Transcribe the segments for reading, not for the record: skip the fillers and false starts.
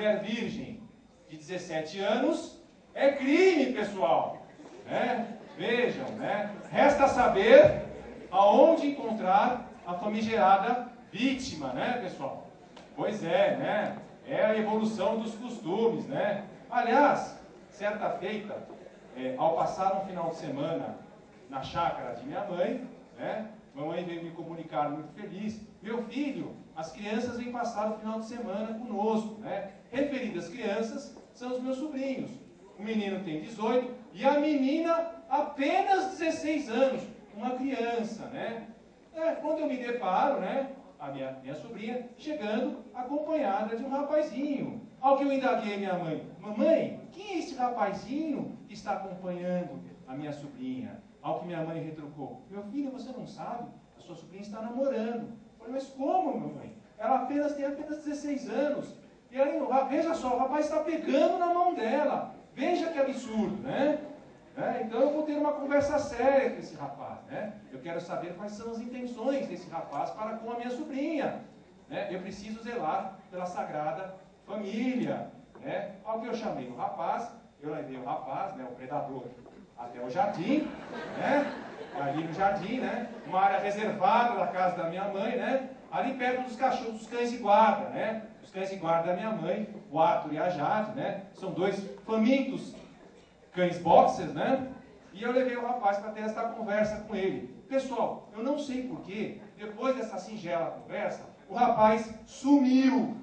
mulher virgem de 17 anos é crime, pessoal. Né? Vejam, né? Resta saber aonde encontrar a famigerada vítima, né, pessoal? Pois é, né? É a evolução dos costumes, né? Aliás, certa feita, ao passar um final de semana na chácara de minha mãe, né? Mamãe veio me comunicar muito feliz: meu filho, as crianças vêm passar o final de semana conosco, né? Referidas crianças são os meus sobrinhos. O menino tem 18 e a menina apenas 16 anos, uma criança, né? Quando eu me deparo, né, a minha sobrinha chegando acompanhada de um rapazinho. Ao que eu indaguei minha mãe: mamãe, quem é esse rapazinho que está acompanhando a minha sobrinha? Ao que minha mãe retrucou: meu filho, você não sabe? A sua sobrinha está namorando. Eu falei: mas como, mamãe? Ela tem apenas 16 anos. E aí, veja só, o rapaz está pegando na mão dela. Veja que absurdo, né? Então eu vou ter uma conversa séria com esse rapaz, né? Eu quero saber quais são as intenções desse rapaz para com a minha sobrinha, né? Eu preciso zelar pela sagrada família, né? Ao que eu chamei o rapaz, eu levei o rapaz, né, o predador, até o jardim, né? Ali no jardim, né? Uma área reservada da casa da minha mãe, né? Ali perto dos cachorros, dos cães de guarda, né? Os cães de guarda da minha mãe, o Arthur e a Jade, né? São dois famintos cães boxers, né? E eu levei o rapaz para ter essa conversa com ele. Pessoal, eu não sei porquê, depois dessa singela conversa, o rapaz sumiu,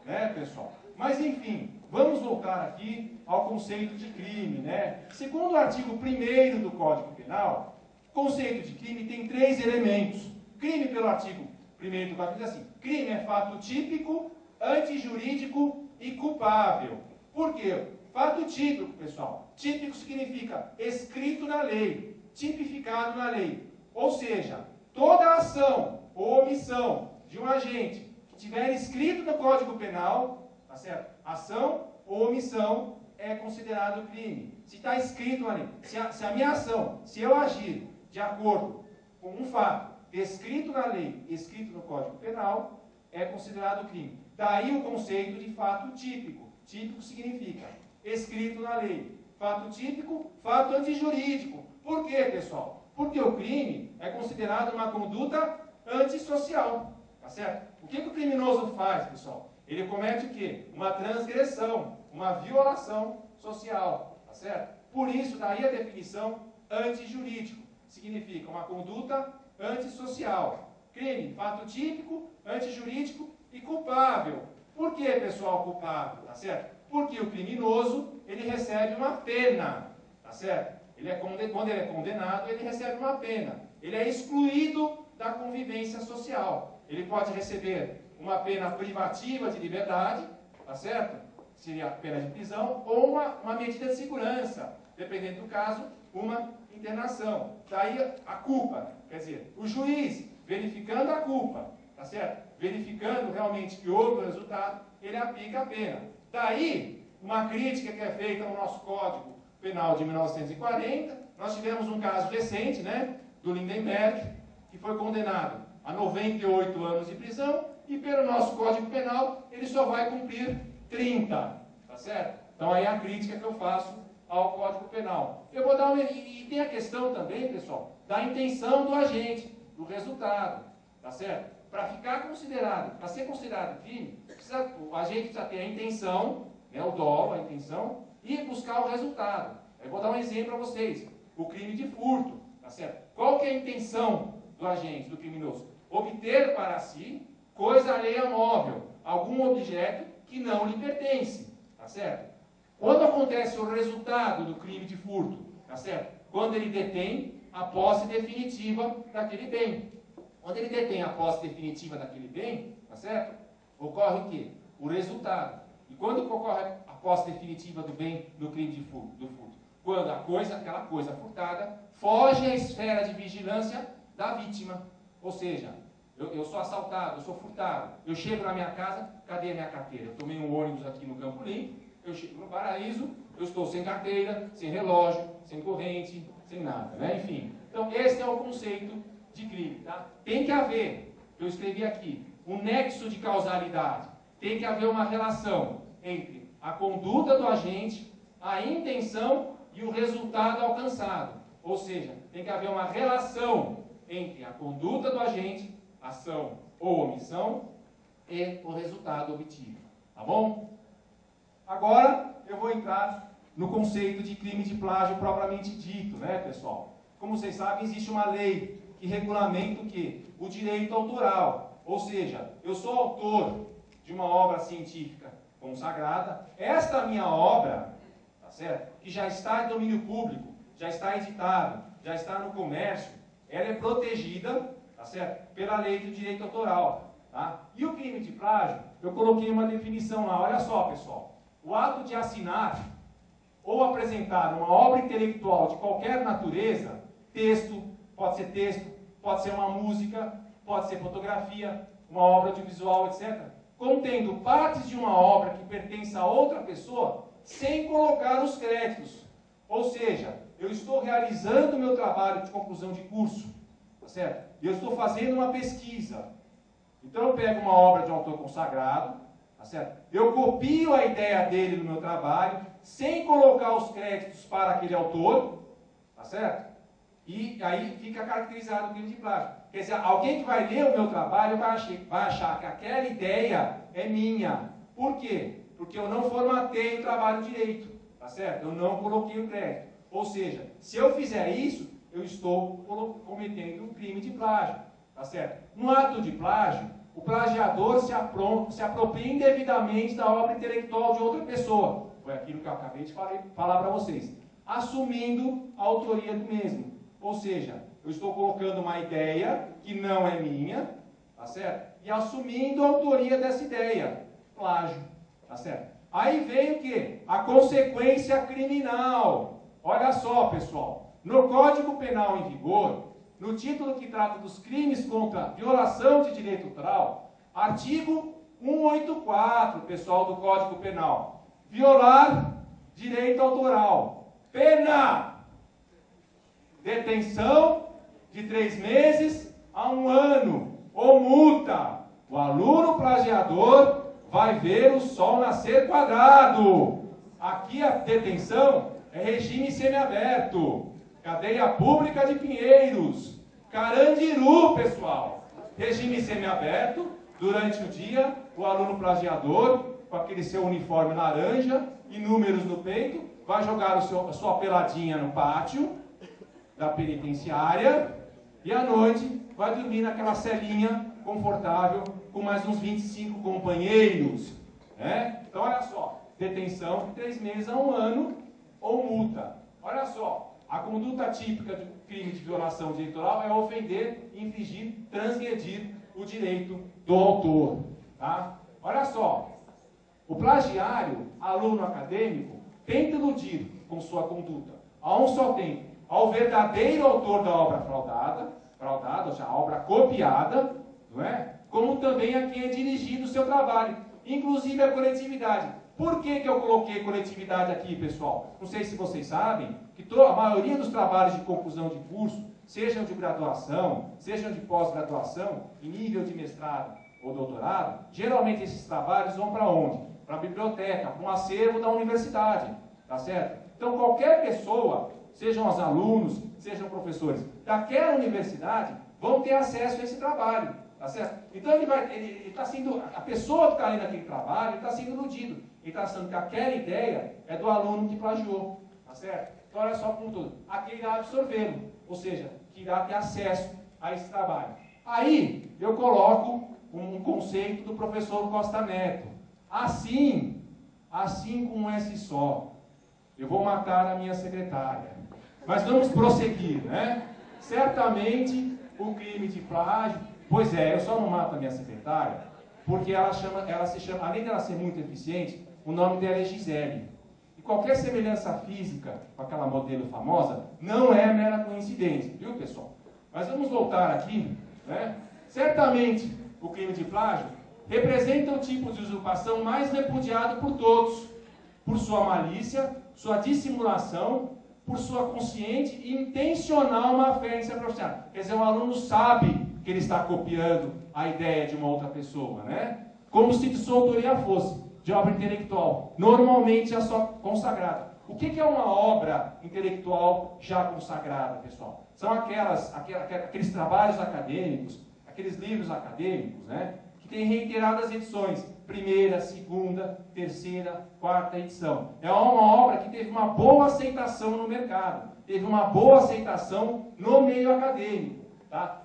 né, pessoal? Mas enfim, vamos voltar aqui ao conceito de crime, né? Segundo o artigo 1º do Código Penal, o conceito de crime tem 3 elementos. Crime, pelo artigo 1º do Código, diz assim: crime é fato típico, antijurídico e culpável. Por quê? Fato típico, pessoal. Típico significa escrito na lei, tipificado na lei. Ou seja, toda ação ou omissão de um agente que tiver escrito no Código Penal, tá certo? Ação ou omissão é considerado crime. Se está escrito na lei, se a minha ação, se eu agir de acordo com um fato descrito na lei, escrito no Código Penal, é considerado crime. Daí o conceito de fato típico. Típico significa escrito na lei. Fato típico, fato antijurídico. Por quê, pessoal? Porque o crime é considerado uma conduta antissocial. Tá certo? O que o criminoso faz, pessoal? Ele comete o quê? Uma transgressão, uma violação social. Tá certo? Por isso, daí a definição antijurídico. Significa uma conduta antissocial. Crime, fato típico, antijurídico e culpável. Por que, pessoal, culpável? Tá certo? Porque o criminoso, ele recebe uma pena, tá certo? Quando ele é condenado, ele recebe uma pena. Ele é excluído da convivência social. Ele pode receber uma pena privativa de liberdade, tá certo? Seria a pena de prisão, ou uma medida de segurança, dependendo do caso, uma internação. Daí a culpa, quer dizer, o juiz verificando a culpa, tá certo? Verificando realmente que houve o resultado, ele aplica a pena. Daí, uma crítica que é feita ao nosso Código Penal de 1940, nós tivemos um caso recente, né, do Lindenberg, que foi condenado a 98 anos de prisão, e pelo nosso Código Penal, ele só vai cumprir 30, tá certo? Então aí a crítica que eu faço ao Código Penal. Eu vou dar e tem a questão também, pessoal, da intenção do agente, do resultado, tá certo? Para ficar considerado, para ser considerado crime, o agente precisa ter a intenção, né, o dolo, a intenção, e buscar o resultado. Eu vou dar um exemplo para vocês. O crime de furto, tá certo? Qual que é a intenção do agente, do criminoso? Obter para si coisa alheia móvel, algum objeto que não lhe pertence, tá certo? Quando acontece o resultado do crime de furto, tá certo? Quando ele detém a posse definitiva daquele bem. Quando ele detém a posse definitiva daquele bem, tá certo? Ocorre o quê? O resultado. E quando ocorre a posse definitiva do bem no crime de furto, do furto? Quando aquela coisa furtada foge à esfera de vigilância da vítima. Ou seja, eu sou assaltado, eu sou furtado, eu chego na minha casa, cadê a minha carteira? Eu tomei um ônibus aqui no Campo Limpo, eu chego no Paraíso, eu estou sem carteira, sem relógio, sem corrente, sem nada, né? Enfim, então esse é o conceito de crime, tá? Tem que haver, eu escrevi aqui, um nexo de causalidade, tem que haver uma relação entre a conduta do agente, a intenção e o resultado alcançado. Ou seja, tem que haver uma relação entre a conduta do agente, ação ou omissão, e o resultado obtido. Tá bom? Agora eu vou entrar no conceito de crime de plágio propriamente dito, né, pessoal? Como vocês sabem, existe uma lei que regulamenta o quê? O direito autoral. Ou seja, eu sou autor de uma obra científica consagrada. Esta minha obra, tá certo? Que já está em domínio público, já está editado, já está no comércio, ela é protegida, tá certo? Pela lei do direito autoral. Tá? E o crime de plágio, eu coloquei uma definição lá. Olha só, pessoal. O ato de assinar ou apresentar uma obra intelectual de qualquer natureza, texto, pode ser uma música, pode ser fotografia, uma obra audiovisual, etc., contendo partes de uma obra que pertence a outra pessoa, sem colocar os créditos. Ou seja, eu estou realizando o meu trabalho de conclusão de curso, tá certo? E eu estou fazendo uma pesquisa. Então eu pego uma obra de um autor consagrado, tá certo? Eu copio a ideia dele no meu trabalho, sem colocar os créditos para aquele autor, tá certo? E aí fica caracterizado o crime de plágio. Quer dizer, alguém que vai ler o meu trabalho vai achar que aquela ideia é minha. Por quê? Porque eu não formatei o trabalho direito, tá certo? Eu não coloquei o crédito. Ou seja, se eu fizer isso, eu estou cometendo um crime de plágio, tá certo? No ato de plágio, o plagiador se apropria indevidamente da obra intelectual de outra pessoa. Foi aquilo que eu acabei de falar para vocês. Assumindo a autoria do mesmo. Ou seja, eu estou colocando uma ideia que não é minha, tá certo? E assumindo a autoria dessa ideia. Plágio, tá certo? Aí vem o quê? A consequência criminal. Olha só, pessoal. No Código Penal em vigor, no título que trata dos crimes contra violação de direito autoral, artigo 184, pessoal do Código Penal. Violar direito autoral. Pena! Detenção de 3 meses a 1 ano. Ou multa. O aluno plagiador vai ver o sol nascer quadrado. Aqui a detenção é regime semiaberto. Cadeia Pública de Pinheiros. Carandiru, pessoal. Regime semiaberto. Durante o dia, o aluno plagiador, com aquele seu uniforme laranja e números no peito, vai jogar a sua peladinha no pátio da penitenciária e à noite vai dormir naquela celinha confortável com mais uns 25 companheiros. Né? Então, olha só. Detenção de 3 meses a 1 ano ou multa. Olha só. A conduta típica do crime de violação direitoral é ofender, infringir, transgredir o direito do autor. Tá? Olha só, o plagiário, aluno acadêmico, tenta iludir com sua conduta, a um só tempo, ao verdadeiro autor da obra fraudada, ou seja, a obra copiada, não é? Como também a quem é dirigido o seu trabalho, inclusive a coletividade. Por que eu coloquei coletividade aqui, pessoal? Não sei se vocês sabem, que a maioria dos trabalhos de conclusão de curso, sejam de graduação, sejam de pós-graduação, em nível de mestrado ou doutorado, geralmente esses trabalhos vão para onde? Para a biblioteca, para um acervo da universidade, tá certo? Então qualquer pessoa, sejam os alunos, sejam professores daquela universidade, vão ter acesso a esse trabalho, tá certo? Então ele está sendo, a pessoa que está ali naquele trabalho, está sendo iludido. Ele está achando que aquela ideia é do aluno que plagiou, tá certo? Então olha só como tudo, aqui irá absorvê-lo, ou seja, que irá ter acesso a esse trabalho. Aí eu coloco um conceito do professor Costa Neto. Assim com um S só, eu vou matar a minha secretária. Mas vamos prosseguir, né? Certamente o crime de plágio, pois é, eu só não mato a minha secretária, porque ela se chama, além de ela ser muito eficiente, o nome dela é Gisele. E qualquer semelhança física com aquela modelo famosa não é mera coincidência, viu, pessoal? Mas vamos voltar aqui, né? Certamente o crime de plágio representa o tipo de usurpação mais repudiado por todos, por sua malícia, sua dissimulação, por sua consciente e intencional má-fé em ser profissional. Quer dizer, o aluno sabe que ele está copiando a ideia de uma outra pessoa, né? Como se de sua autoria fosse. de obra intelectual, normalmente já só consagrada. O que é uma obra intelectual já consagrada, pessoal? São aqueles trabalhos acadêmicos, aqueles livros acadêmicos, né, que têm reiteradas edições, primeira, segunda, terceira, quarta edição. É uma obra que teve uma boa aceitação no mercado, teve uma boa aceitação no meio acadêmico, tá?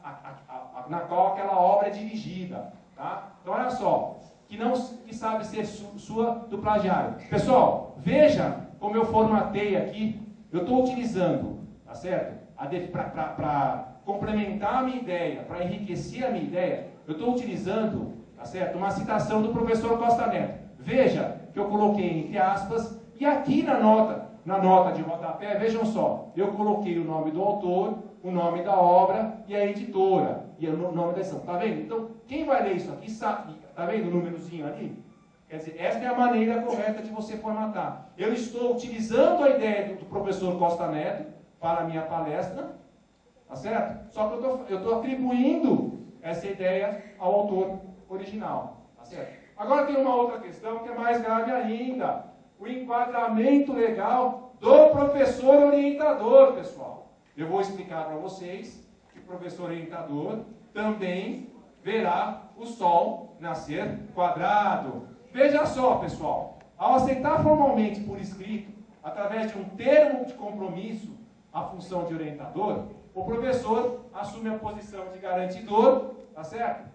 Na qual aquela obra é dirigida. Tá? Então, olha só, que sabe ser sua do plagiário. Pessoal, veja como eu formatei aqui. Eu estou utilizando, tá certo? Para complementar a minha ideia, para enriquecer a minha ideia, eu estou utilizando, tá certo? Uma citação do professor Costa Neto. Veja que eu coloquei entre aspas, e aqui na nota de rodapé, vejam só, eu coloquei o nome do autor, o nome da obra e a editora, e o nome da edição. Tá vendo? Então, quem vai ler isso aqui sabe, tá vendo o númerozinho ali? Quer dizer, esta é a maneira correta de você formatar. Eu estou utilizando a ideia do professor Costa Neto para a minha palestra, tá certo? Só que eu estou atribuindo essa ideia ao autor original, tá certo? Agora tem uma outra questão que é mais grave ainda. O enquadramento legal do professor orientador, pessoal. Eu vou explicar para vocês que o professor orientador também verá o Sol nascer quadrado. Veja só, pessoal, ao aceitar formalmente por escrito, através de um termo de compromisso, a função de orientador, o professor assume a posição de garantidor, tá certo?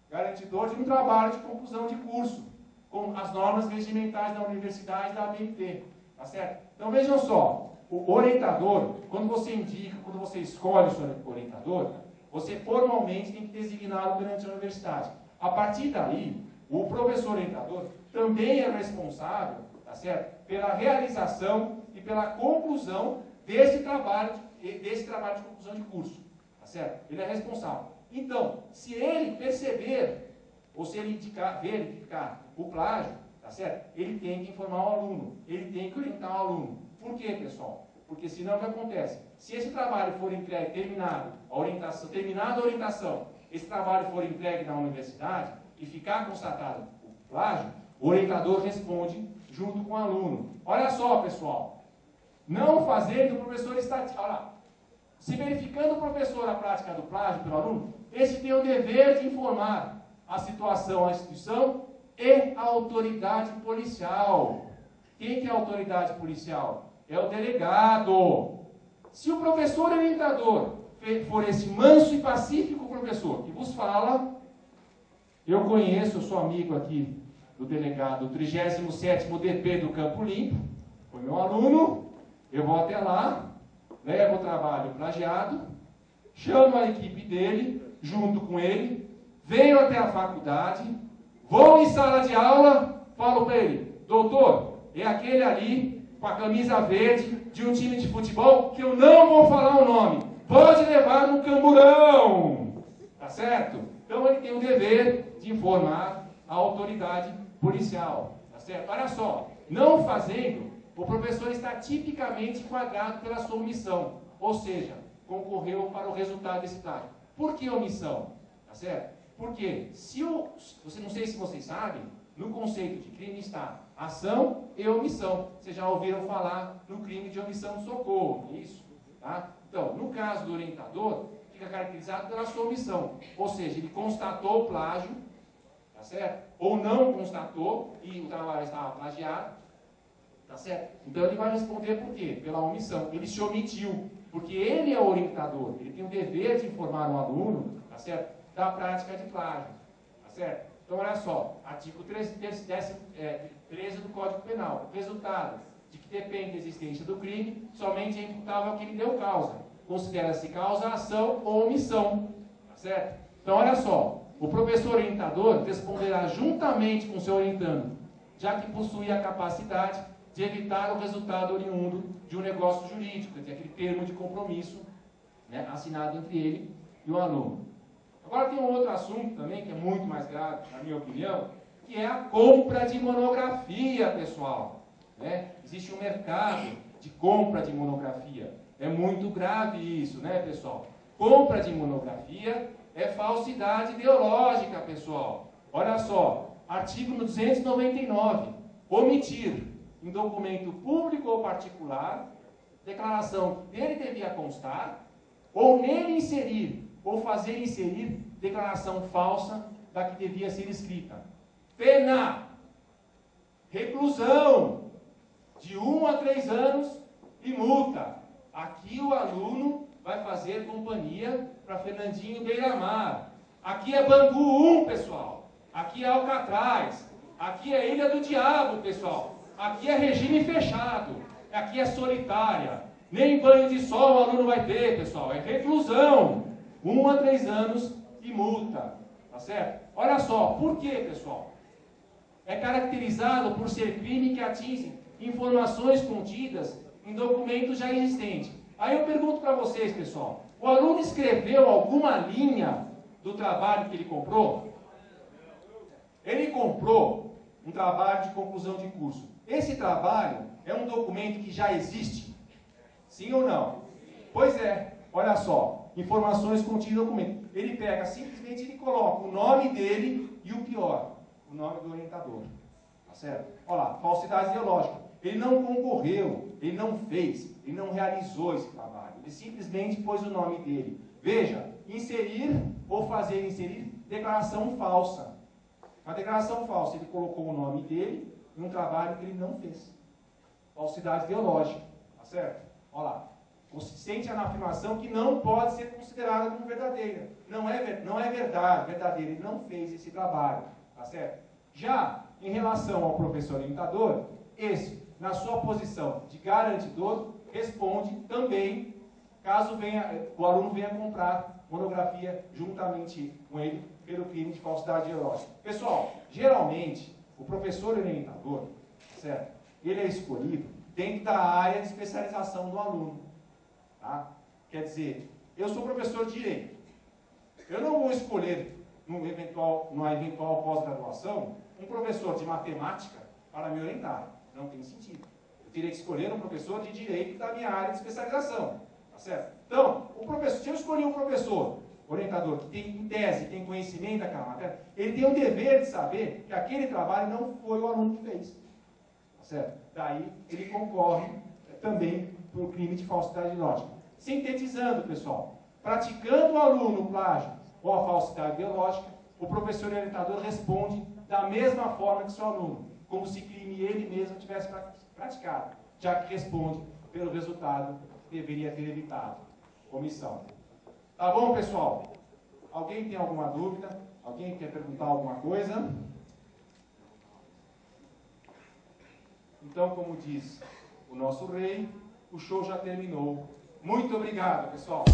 Garantidor de um trabalho de conclusão de curso, com as normas regimentais da universidade e da ABNT, tá certo? Então vejam só, o orientador, quando você indica, quando você escolhe o seu orientador, você formalmente tem que designá-lo perante a universidade. A partir daí, o professor orientador também é responsável, tá certo, pela realização e pela conclusão desse trabalho de conclusão de curso, tá certo? Ele é responsável. Então, se ele perceber, ou se ele verificar o plágio, tá certo? Ele tem que informar o aluno, ele tem que orientar o aluno. Por quê, pessoal? Porque senão o que acontece? Se esse trabalho for entregue, terminada a orientação, esse trabalho for entregue na universidade e ficar constatado o plágio, o orientador responde junto com o aluno. Olha só, pessoal, não fazendo o professor estatística. Olha lá, se verificando o professor a prática do plágio pelo aluno, esse tem o dever de informar a situação à instituição e à autoridade policial. Quem que é a autoridade policial? É o delegado. Se o professor orientador for esse manso e pacífico professor que vos fala, eu conheço, eu sou amigo aqui do delegado, 37º DP do Campo Limpo, foi meu aluno, eu vou até lá, levo o trabalho plagiado, chamo a equipe dele, junto com ele, venho até a faculdade, vou em sala de aula, falo para ele, doutor, é aquele ali com a camisa verde de um time de futebol que eu não vou falar o nome, pode levar no camburão, tá certo? Então ele tem o dever de informar a autoridade policial, tá certo? Olha só, não fazendo, o professor está tipicamente enquadrado pela sua omissão, ou seja, concorreu para o resultado desse plágio. Por que omissão? Tá certo? Porque, não sei se vocês sabem, no conceito de crime está ação e omissão. Vocês já ouviram falar no crime de omissão de socorro, não é isso? Tá? Então, no caso do orientador, fica caracterizado pela sua omissão. Ou seja, ele constatou o plágio, tá certo? Ou não constatou e o trabalho estava plagiado, tá certo? Então ele vai responder por quê? Pela omissão. Ele se omitiu, porque ele é o orientador, ele tem o dever de informar o aluno, tá certo? Da prática de plágio, tá certo? Então olha só, artigo 13 do Código Penal. O resultado de que depende da existência do crime somente é imputável ao que lhe deu causa. Considera-se causa, ação ou omissão, tá certo? Então olha só, o professor orientador responderá juntamente com o seu orientando, já que possui a capacidade de evitar o resultado oriundo de um negócio jurídico, de aquele termo de compromisso, né, assinado entre ele e o aluno. Agora tem um outro assunto também, que é muito mais grave, na minha opinião, que é a compra de monografia, pessoal. Né? Existe um mercado de compra de monografia. É muito grave isso, né, pessoal? Compra de monografia é falsidade ideológica, pessoal. Olha só, artigo 299, omitir em documento público ou particular declaração que dele devia constar, ou nele inserir, ou fazer inserir declaração falsa da que devia ser escrita. Pena, reclusão, de 1 a 3 anos e multa. Aqui o aluno vai fazer companhia para Fernandinho Beiramar. Aqui é Bangu 1, pessoal. Aqui é Alcatraz. Aqui é Ilha do Diabo, pessoal. Aqui é regime fechado. Aqui é solitária. Nem banho de sol o aluno vai ter, pessoal. É reclusão. 1 a 3 anos e multa. Tá certo? Olha só, por quê, pessoal? É caracterizado por ser crime que atinge informações contidas em documentos já existentes. Aí eu pergunto para vocês, pessoal. O aluno escreveu alguma linha do trabalho que ele comprou? Ele comprou um trabalho de conclusão de curso. Esse trabalho é um documento que já existe? Sim ou não? Pois é. Olha só. Informações contidas no documento. Ele pega, simplesmente ele coloca o nome dele e o pior, o nome do orientador. Tá certo? Olha lá, falsidade ideológica. Ele não concorreu, ele não fez, ele não realizou esse trabalho. Ele simplesmente pôs o nome dele. Veja, inserir ou fazer inserir declaração falsa. A declaração falsa, ele colocou o nome dele em um trabalho que ele não fez. Falsidade ideológica. Tá certo? Olha lá. Consistente na afirmação que não pode ser considerada como verdadeira. Não é verdade, verdadeira. Ele não fez esse trabalho. Tá certo? Já em relação ao professor orientador, esse, na sua posição de garantidor, responde também, caso o aluno venha comprar monografia juntamente com ele pelo crime de falsidade ideológica. Pessoal, geralmente, o professor orientador, certo? Ele é escolhido dentro da área de especialização do aluno. Tá? Quer dizer, eu sou professor de Direito. Eu não vou escolher, numa eventual pós-graduação, um professor de Matemática para me orientar. Não tem sentido. Eu teria que escolher um professor de Direito da minha área de especialização. Tá certo? Então, se eu escolher um professor orientador que tem, em tese, tem conhecimento daquela matéria, ele tem o dever de saber que aquele trabalho não foi o aluno que fez. Tá certo? Daí, ele concorre também para o crime de falsidade ideológica. Sintetizando, pessoal, praticando o aluno o plágio ou a falsidade ideológica, o professor orientador responde da mesma forma que seu aluno, como se crime ele mesmo tivesse praticado, já que responde pelo resultado que deveria ter evitado. Omissão. Tá bom, pessoal? Alguém tem alguma dúvida? Alguém quer perguntar alguma coisa? Então, como diz o nosso rei, o show já terminou. Muito obrigado, pessoal.